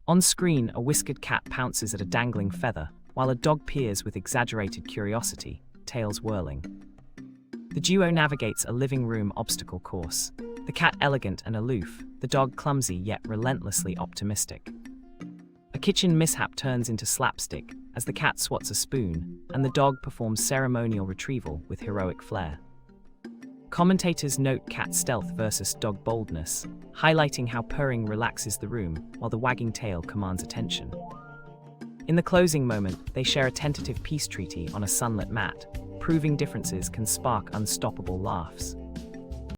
On screen, a whiskered cat pounces at a dangling feather, while a dog peers with exaggerated curiosity, tails whirling. The duo navigates a living room obstacle course, the cat elegant and aloof, the dog clumsy yet relentlessly optimistic. A kitchen mishap turns into slapstick as the cat swats a spoon, and the dog performs ceremonial retrieval with heroic flair. Commentators note cat stealth versus dog boldness, highlighting how purring relaxes the room while the wagging tail commands attention. In the closing moment, they share a tentative peace treaty on a sunlit mat, proving differences can spark unstoppable laughs.